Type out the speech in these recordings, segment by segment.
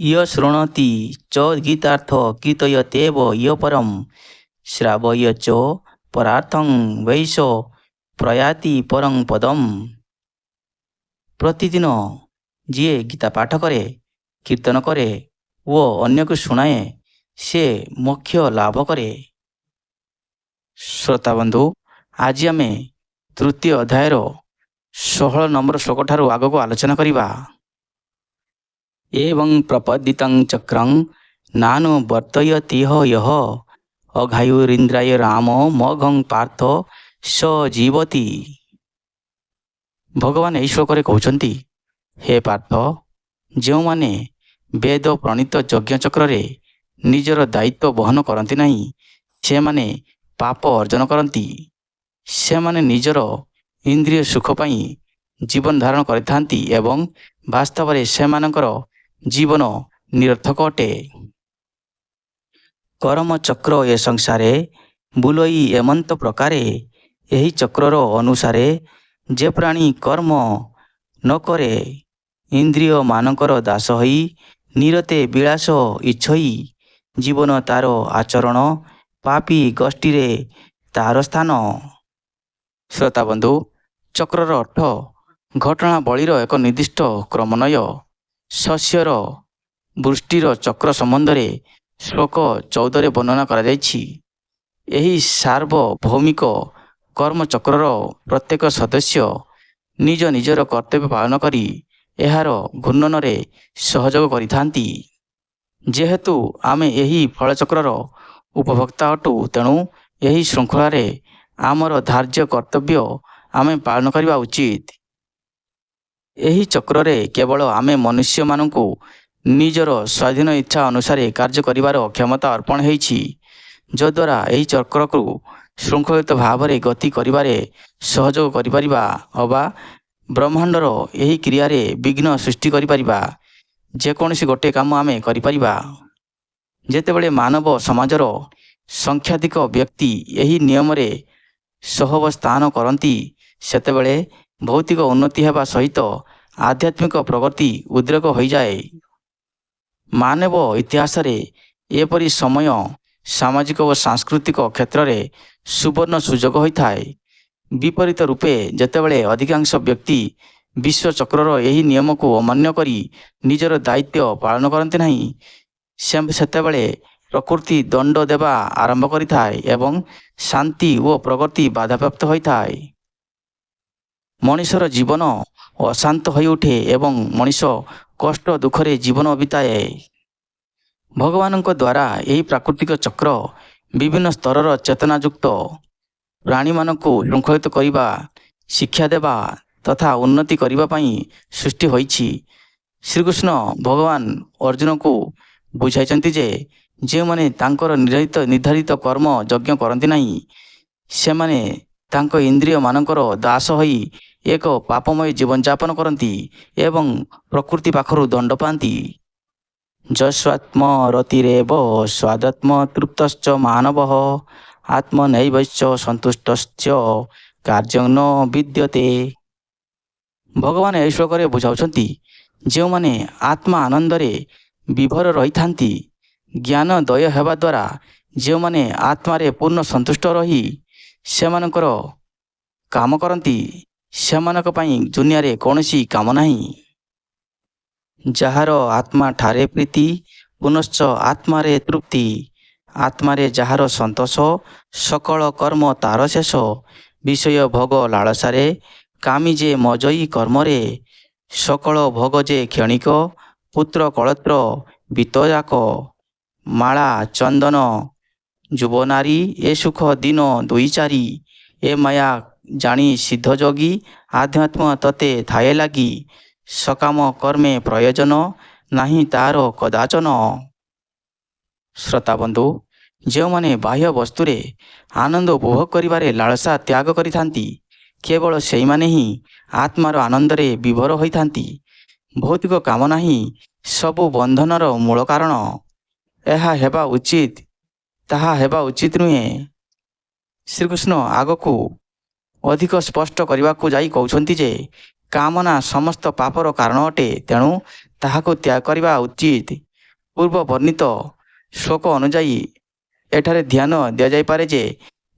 ୟ ଶୃଣୋତି ଚ ଗୀତାର୍ଥ କୀର୍ତ୍ତୟତେବ ୟ ପରଂ ଶ୍ରାବୟ ଚ ପରାର୍ଥଂ ବୈଶ ପ୍ରୟାତି ପରଂ ପଦମ୍। ପ୍ରତିଦିନ ଯିଏ ଗୀତା ପାଠ କରେ, କୀର୍ତ୍ତନ କରେ ଓ ଅନ୍ୟକୁ ଶୁଣାଏ ସେ ମୋକ୍ଷ ଲାଭ କରେ। ଶ୍ରୋତାବନ୍ଧୁ, ଆଜି ଆମେ ତୃତୀୟ ଅଧ୍ୟାୟର 16 ନମ୍ବର ଶ୍ଲୋକଠାରୁ ଆଗକୁ ଆଲୋଚନା କରିବା। ଏବଂ ପ୍ରପଦିତଂ ଚକ୍ରଂ ନାନୁ ବର୍ତ୍ତୟତିହ ୟଃ ଅଘାୟୁରିନ୍ଦ୍ରାୟ ରାମ ମଘଂ ପାର୍ଥ ସ ଜୀବତି। ଭଗବାନ ଏହି ଶ୍ଲୋକରେ କହୁଛନ୍ତି, ହେ ପାର୍ଥ, ଯେଉଁମାନେ ବେଦ ପ୍ରଣୀତ ଯଜ୍ଞଚକ୍ରରେ ନିଜର ଦାୟିତ୍ୱ ବହନ କରନ୍ତି ନାହିଁ ସେମାନେ ପାପ ଅର୍ଜନ କରନ୍ତି। ସେମାନେ ନିଜର ଇନ୍ଦ୍ରିୟ ସୁଖ ପାଇଁ ଜୀବନ ଧାରଣ କରିଥାନ୍ତି ଏବଂ ବାସ୍ତବରେ ସେମାନଙ୍କର ଜୀବନ ନିରର୍ଥକ ଅଟେ। କର୍ମଚକ୍ର ଏ ସଂସାରେ ବୁଲଇ ଏମନ୍ତ ପ୍ରକାରେ, ଏହି ଚକ୍ରର ଅନୁସାରେ ଯେ ପ୍ରାଣୀ କର୍ମ ନ କରେ, ଇନ୍ଦ୍ରିୟମାନଙ୍କର ଦାସ ହୋଇ ନିରତେ ବିଳାସ ଇଚ୍ଛଇ ଜୀବନ ତାର ଆଚରଣ, ପାପୀ ଗୋଷ୍ଠୀରେ ତାର ସ୍ଥାନ। ଶ୍ରୋତାବନ୍ଧୁ, ଚକ୍ରର ଅର୍ଥ ଘଟଣାବଳୀର ଏକ ନିର୍ଦ୍ଦିଷ୍ଟ କ୍ରମନ୍ୱୟ। ଶସ୍ୟର ବୃଷ୍ଟିର ଚକ୍ର ସମ୍ବନ୍ଧରେ ଶ୍ଲୋକ 14ରେ ବର୍ଣ୍ଣନା କରାଯାଇଛି। ଏହି ସାର୍ବଭୌମିକ କର୍ମଚକ୍ରର ପ୍ରତ୍ୟେକ ସଦସ୍ୟ ନିଜ ନିଜର କର୍ତ୍ତବ୍ୟ ପାଳନ କରି ଏହାର ଘୂର୍ଣ୍ଣନରେ ସହଯୋଗ କରିଥାନ୍ତି। ଯେହେତୁ ଆମେ ଏହି ଫଳଚକ୍ରର ଉପଭୋକ୍ତା ଅଟୁ, ତେଣୁ ଏହି ଶୃଙ୍ଖଳାରେ ଆମର ଧାର୍ଯ୍ୟ କର୍ତ୍ତବ୍ୟ ଆମେ ପାଳନ କରିବା ଉଚିତ। ଏହି ଚକ୍ରରେ କେବଳ ଆମେ ମନୁଷ୍ୟମାନଙ୍କୁ ନିଜର ସ୍ୱାଧୀନ ଇଚ୍ଛା ଅନୁସାରେ କାର୍ଯ୍ୟ କରିବାର କ୍ଷମତା ଅର୍ପଣ ହୋଇଛି, ଯଦ୍ୱାରା ଏହି ଚକ୍ରକୁ ଶୃଙ୍ଖଳିତ ଭାବରେ ଗତି କରିବାରେ ସହଯୋଗ କରିପାରିବା ଅବା ବ୍ରହ୍ମାଣ୍ଡର ଏହି କ୍ରିୟାରେ ବିଘ୍ନ ସୃଷ୍ଟି କରିପାରିବା। ଯେକୌଣସି ଗୋଟିଏ କାମ ଆମେ କରିପାରିବା। ଯେତେବେଳେ ମାନବ ସମାଜର ସଂଖ୍ୟାଧିକ ବ୍ୟକ୍ତି ଏହି ନିୟମରେ ସହାବସ୍ଥାନ କରନ୍ତି, ସେତେବେଳେ ଭୌତିକ ଉନ୍ନତି ହେବା ସହିତ ଆଧ୍ୟାତ୍ମିକ ପ୍ରଗତି ଉଦ୍ରେକ ହୋଇଯାଏ। ମାନବ ଇତିହାସରେ ଏପରି ସମୟ ସାମାଜିକ ଓ ସାଂସ୍କୃତିକ କ୍ଷେତ୍ରରେ ସୁବର୍ଣ୍ଣ ସୁଯୋଗ ହୋଇଥାଏ। ବିପରୀତ ରୂପେ ଯେତେବେଳେ ଅଧିକାଂଶ ବ୍ୟକ୍ତି ବିଶ୍ୱଚକ୍ରର ଏହି ନିୟମକୁ ଅମାନ୍ୟ କରି ନିଜର ଦାୟିତ୍ୱ ପାଳନ କରନ୍ତି ନାହିଁ, ସେତେବେଳେ ପ୍ରକୃତି ଦଣ୍ଡ ଦେବା ଆରମ୍ଭ କରିଥାଏ ଏବଂ ଶାନ୍ତି ଓ ପ୍ରଗତି ବାଧାପ୍ରାପ୍ତ ହୋଇଥାଏ। ମଣିଷର ଜୀବନ ଅଶାନ୍ତ ହୋଇଉଠେ ଏବଂ ମଣିଷ କଷ୍ଟ ଦୁଃଖରେ ଜୀବନ ବିତାଏ। ଭଗବାନଙ୍କ ଦ୍ୱାରା ଏହି ପ୍ରାକୃତିକ ଚକ୍ର ବିଭିନ୍ନ ସ୍ତରର ଚେତନାଯୁକ୍ତ ପ୍ରାଣୀମାନଙ୍କୁ ଶୃଙ୍ଖଳିତ କରିବା, ଶିକ୍ଷା ଦେବା ତଥା ଉନ୍ନତି କରିବା ପାଇଁ ସୃଷ୍ଟି ହୋଇଛି। ଶ୍ରୀକୃଷ୍ଣ ଭଗବାନ ଅର୍ଜୁନଙ୍କୁ ବୁଝାଇଛନ୍ତି ଯେ ଯେଉଁମାନେ ତାଙ୍କର ନିର୍ଦ୍ଧାରିତ କର୍ମ ଯଜ୍ଞ କରନ୍ତି ନାହିଁ, ସେମାନେ ତାଙ୍କ ଇନ୍ଦ୍ରିୟମାନଙ୍କର ଦାସ ହୋଇ ଏକ ପାପମୟ ଜୀବନଯାପନ କରନ୍ତି ଏବଂ ପ୍ରକୃତି ପାଖରୁ ଦଣ୍ଡ ପାଆନ୍ତି। ଯସ୍ୱାତ୍ମରତିରେବ ସ୍ୱାଦାତ୍ମ ତୃପ୍ତଶ୍ଚ ମାନବଃ ଆତ୍ମନୈବଶ୍ଚ ସନ୍ତୁଷ୍ଟଶ୍ଚ କାର୍ଯ୍ୟଂ ନ ବିଦ୍ୟତେ। ଭଗବାନ ଏହି ଶ୍ଲୋକରେ ବୁଝାଉଛନ୍ତି, ଯେଉଁମାନେ ଆତ୍ମା ଆନନ୍ଦରେ ବିଭୋର ରହିଥାନ୍ତି, ଜ୍ଞାନ ଦୟ ହେବା ଦ୍ୱାରା ଯେଉଁମାନେ ଆତ୍ମାରେ ପୂର୍ଣ୍ଣ ସନ୍ତୁଷ୍ଟ ରହି ସେମାନଙ୍କର କାମ କରନ୍ତି, ସେମାନଙ୍କ ପାଇଁ ଦୁନିଆରେ କୌଣସି କାମ ନାହିଁ। ଯାହାର ଆତ୍ମା ଠାରେ ପ୍ରୀତି, ପୁନଶ୍ଚ ଆତ୍ମାରେ ତୃପ୍ତି, ଆତ୍ମାରେ ଯାହାର ସନ୍ତୋଷ, ସକଳ କର୍ମ ତାର ଶେଷ। ବିଷୟ ଭୋଗ ଲାଳସାରେ, କାମୀ ଯେ ମଜଇ କର୍ମରେ, ସକଳ ଭୋଗ ଯେ କ୍ଷଣିକ, ପୁତ୍ର କଳତ୍ର ବିତଯାକ। ମାଳା ଚନ୍ଦନ ଯୁବନାରୀ, ଏ ସୁଖ ଦିନ ଦୁଇ ଚାରି, ଏ ମାୟା ଜାଣି ସିଦ୍ଧ ଯୋଗୀ, ଆଧ୍ୟାତ୍ମ ତତେ ଥାଏ ଲାଗି, ସକାମ କର୍ମେ ପ୍ରୟୋଜନ, ନାହିଁ ତାର କଦାଚନ। ଶ୍ରୋତାବନ୍ଧୁ, ଯେଉଁମାନେ ବାହ୍ୟ ବସ୍ତୁରେ ଆନନ୍ଦ ଉପଭୋଗ କରିବାରେ ଲାଳସା ତ୍ୟାଗ କରିଥାନ୍ତି, କେବଳ ସେଇମାନେ ହିଁ ଆତ୍ମାର ଆନନ୍ଦରେ ବିଭୋର ହୋଇଥାନ୍ତି। ଭୌତିକ କାମନା ହିଁ ସବୁ ବନ୍ଧନର ମୂଳ କାରଣ। ଏହା ହେବା ଉଚିତ, ତାହା ହେବା ଉଚିତ ନୁହେଁ। ଶ୍ରୀକୃଷ୍ଣ ଆଗକୁ ଅଧିକ ସ୍ପଷ୍ଟ କରିବାକୁ ଯାଇ କହୁଛନ୍ତି ଯେ କାମନା ସମସ୍ତ ପାପର କାରଣ ଅଟେ, ତେଣୁ ତାହାକୁ ତ୍ୟାଗ କରିବା ଉଚିତ। ପୂର୍ବ ବର୍ଣ୍ଣିତ ଶ୍ଲୋକ ଅନୁଯାୟୀ ଏଠାରେ ଧ୍ୟାନ ଦିଆଯାଇପାରେ ଯେ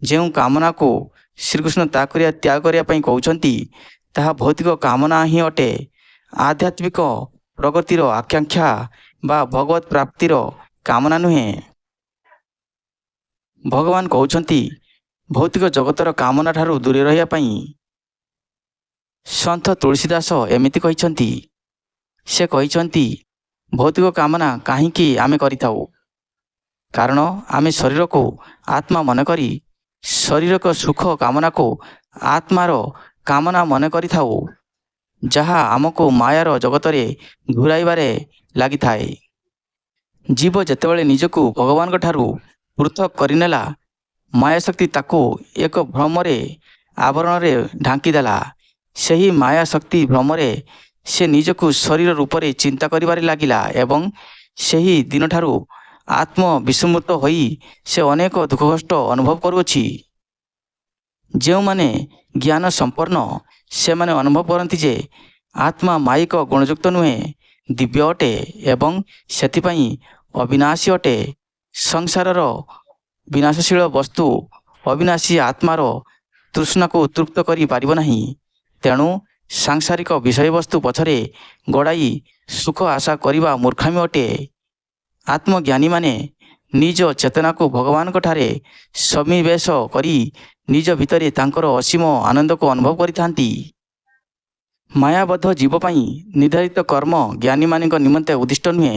ଯେଉଁ କାମନାକୁ ଶ୍ରୀକୃଷ୍ଣ ତ୍ୟାଗ କରିବା ପାଇଁ କହୁଛନ୍ତି ତାହା ଭୌତିକ କାମନା ହିଁ ଅଟେ। ଆଧ୍ୟାତ୍ମିକ ପ୍ରଗତିର ଆକାଂକ୍ଷା ବା ଭଗବତ ପ୍ରାପ୍ତିର କାମନା ନୁହେଁ। ଭଗବାନ କହୁଛନ୍ତି ଭୌତିକ ଜଗତର କାମନା ଠାରୁ ଦୂରେଇ ରହିବା ପାଇଁ। ସନ୍ଥ ତୁଳସୀଦାସ ଏମିତି କହିଛନ୍ତି। ସେ କହିଛନ୍ତି ଭୌତିକ କାମନା କାହିଁକି ଆମେ କରିଥାଉ? କାରଣ ଆମେ ଶରୀରକୁ ଆତ୍ମା ମନେକରି ଶାରୀରିକ ସୁଖ କାମନାକୁ ଆତ୍ମାର କାମନା ମନେ କରିଥାଉ, ଯାହା ଆମକୁ ମାୟାର ଜଗତରେ ଘୁରାଇବାରେ ଲାଗିଥାଏ। ଜୀବ ଯେତେବେଳେ ନିଜକୁ ଭଗବାନଙ୍କ ଠାରୁ ପୃଥକ କରିନେଲା, ମାୟାଶକ୍ତି ତାକୁ ଏକ ଭ୍ରମରେ ଆବରଣରେ ଢାଙ୍କିଦେଲା। ସେହି ମାୟାଶକ୍ତି ଭ୍ରମରେ ସେ ନିଜକୁ ଶରୀର ରୂପରେ ଚିନ୍ତା କରିବାରେ ଲାଗିଲା ଏବଂ ସେହି ଦିନଠାରୁ ଆତ୍ମବିସ୍ମୃତ ହୋଇ ସେ ଅନେକ ଦୁଃଖ କଷ୍ଟ ଅନୁଭବ କରୁଅଛି। ଯେଉଁମାନେ ଜ୍ଞାନ ସମ୍ପନ୍ନ ସେମାନେ ଅନୁଭବ କରନ୍ତି ଯେ ଆତ୍ମା ମାଇକ ଗୁଣଯୁକ୍ତ ନୁହେଁ, ଦିବ୍ୟ ଅଟେ ଏବଂ ସେଥିପାଇଁ ଅବିନାଶୀ ଅଟେ। ସଂସାରର ବିନାଶଶୀଳ ବସ୍ତୁ ଅବିନାଶୀ ଆତ୍ମାର ତୃଷ୍ଣାକୁ ତୃପ୍ତ କରିପାରିବ ନାହିଁ। ତେଣୁ ସାଂସାରିକ ବିଷୟବସ୍ତୁ ପଛରେ ଗୋଡ଼ାଇ ସୁଖ ଆଶା କରିବା ମୂର୍ଖାମି ଅଟେ। ଆତ୍ମଜ୍ଞାନୀମାନେ ନିଜ ଚେତନାକୁ ଭଗବାନଙ୍କଠାରେ ସନ୍ନିବେଶ କରି ନିଜ ଭିତରେ ତାଙ୍କର ଅସୀମ ଆନନ୍ଦକୁ ଅନୁଭବ କରିଥାନ୍ତି। ମାୟାବଦ୍ଧ ଜୀବ ପାଇଁ ନିର୍ଦ୍ଧାରିତ କର୍ମ ଜ୍ଞାନୀମାନଙ୍କ ନିମନ୍ତେ ଉଦ୍ଦିଷ୍ଟ ନୁହେଁ,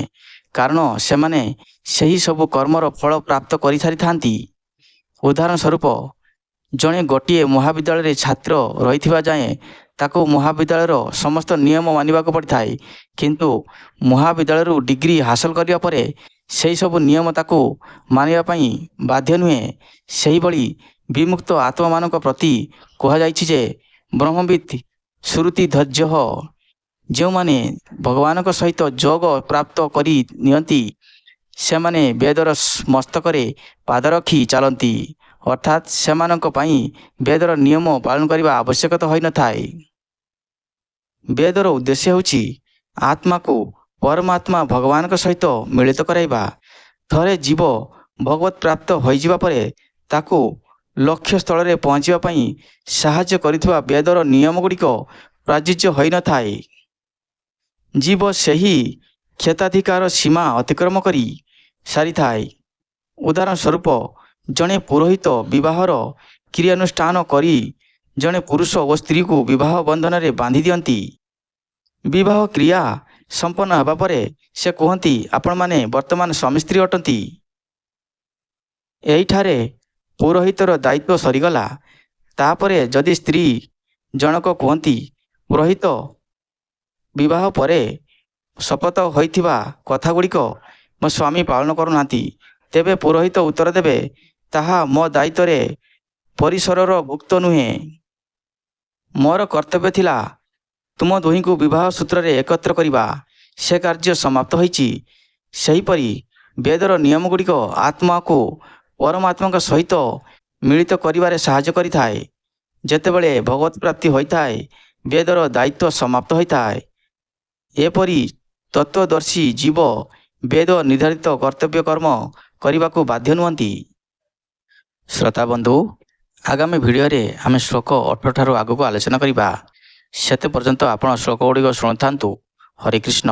କାରଣ ସେମାନେ ସେହି ସବୁ କର୍ମର ଫଳ ପ୍ରାପ୍ତ କରିସାରିଥାନ୍ତି। ଉଦାହରଣ ସ୍ୱରୂପ, ଜଣେ ଗୋଟିଏ ମହାବିଦ୍ୟାଳୟରେ ଛାତ୍ର ରହିଥିବା ଯାଏଁ ତାକୁ ମହାବିଦ୍ୟାଳୟର ସମସ୍ତ ନିୟମ ମାନିବାକୁ ପଡ଼ିଥାଏ, କିନ୍ତୁ ମହାବିଦ୍ୟାଳୟରୁ ଡିଗ୍ରୀ ହାସଲ କରିବା ପରେ ସେହି ସବୁ ନିୟମ ତାକୁ ମାନିବା ପାଇଁ ବାଧ୍ୟ ନୁହେଁ। ସେହିଭଳି ବିମୁକ୍ତ ଆତ୍ମାମାନଙ୍କ ପ୍ରତି କୁହାଯାଇଛି ଯେ ବ୍ରହ୍ମବିତ୍ ଶ୍ରୁତି ଧୈର୍ଯ୍ୟଃ। ଯେଉଁମାନେ ଭଗବାନଙ୍କ ସହିତ ଯୋଗ ପ୍ରାପ୍ତ କରି ନିଅନ୍ତି ସେମାନେ ବେଦର ମସ୍ତକରେ ପାଦ ରଖି ଚାଲନ୍ତି, ଅର୍ଥାତ୍ ସେମାନଙ୍କ ପାଇଁ ବେଦର ନିୟମ ପାଳନ କରିବା ଆବଶ୍ୟକତା ହୋଇନଥାଏ। ବେଦର ଉଦ୍ଦେଶ୍ୟ ହେଉଛି ଆତ୍ମାକୁ ପରମାତ୍ମା ଭଗବାନଙ୍କ ସହିତ ମିଳିତ କରାଇବା। ଥରେ ଜୀବ ଭଗବତ ପ୍ରାପ୍ତ ହୋଇଯିବା ପରେ ତାକୁ ଲକ୍ଷ୍ୟସ୍ଥଳରେ ପହଞ୍ଚିବା ପାଇଁ ସାହାଯ୍ୟ କରୁଥିବା ବେଦର ନିୟମଗୁଡ଼ିକ ପ୍ରଯୁଜ୍ୟ ହୋଇନଥାଏ। ଜୀବ ସେହି କ୍ଷେତ୍ରାଧିକାର ସୀମା ଅତିକ୍ରମ କରି ସାରିଥାଏ। ଉଦାହରଣ ସ୍ୱରୂପ, ଜଣେ ପୁରୋହିତ ବିବାହର କ୍ରିୟାନୁଷ୍ଠାନ କରି ଜଣେ ପୁରୁଷ ଓ ସ୍ତ୍ରୀକୁ ବିବାହ ବନ୍ଧନରେ ବାନ୍ଧି ଦିଅନ୍ତି। ବିବାହ କ୍ରିୟା ସମ୍ପନ୍ନ ହେବା ପରେ ସେ କୁହନ୍ତି, ଆପଣମାନେ ବର୍ତ୍ତମାନ ସ୍ୱାମୀ ସ୍ତ୍ରୀ ଅଟନ୍ତି। ଏହିଠାରେ ପୁରୋହିତର ଦାୟିତ୍ୱ ସରିଗଲା। ତାପରେ ଯଦି ସ୍ତ୍ରୀ ଜଣକ କୁହନ୍ତି, ପୁରୋହିତ ବିବାହ ପରେ ଶପଥ ହୋଇଥିବା କଥାଗୁଡ଼ିକ ମୋ ସ୍ୱାମୀ ପାଳନ କରୁନାହାନ୍ତି, ତେବେ ପୁରୋହିତ ଉତ୍ତର ଦେବେ, ତାହା ମୋ ଦାୟିତ୍ୱରେ ପରିସରର ଭୁକ୍ତ ନୁହେଁ। ମୋର କର୍ତ୍ତବ୍ୟ ଥିଲା ତୁମ ଦୁହିଁଙ୍କୁ ବିବାହ ସୂତ୍ରରେ ଏକତ୍ର କରିବା। ସେ କାର୍ଯ୍ୟ ସମାପ୍ତ ହୋଇଛି। ସେହିପରି ବେଦର ନିୟମଗୁଡ଼ିକ ଆତ୍ମାକୁ ପରମାତ୍ମାଙ୍କ ସହିତ ମିଳିତ କରିବାରେ ସାହାଯ୍ୟ କରିଥାଏ। ଯେତେବେଳେ ଭଗବତ ପ୍ରାପ୍ତି ହୋଇଥାଏ, ବେଦର ଦାୟିତ୍ୱ ସମାପ୍ତ ହୋଇଥାଏ। ଏପରି ତତ୍ତ୍ୱଦର୍ଶୀ ଜୀବ ବେଦ ନିର୍ଦ୍ଧାରିତ କର୍ତ୍ତବ୍ୟ କର୍ମ କରିବାକୁ ବାଧ୍ୟ ନୁହନ୍ତି। ଶ୍ରୋତାବନ୍ଧୁ, ଆଗାମୀ ଭିଡ଼ିଓରେ ଆମେ ଶ୍ଲୋକ 18 ଠାରୁ ଆଗକୁ ଆଲୋଚନା କରିବା। ସେତେ ପର୍ଯ୍ୟନ୍ତ ଆପଣ ଶ୍ଲୋକ ଗୁଡ଼ିକ ଶୁଣୁଥାନ୍ତୁ। ହରେ କୃଷ୍ଣ।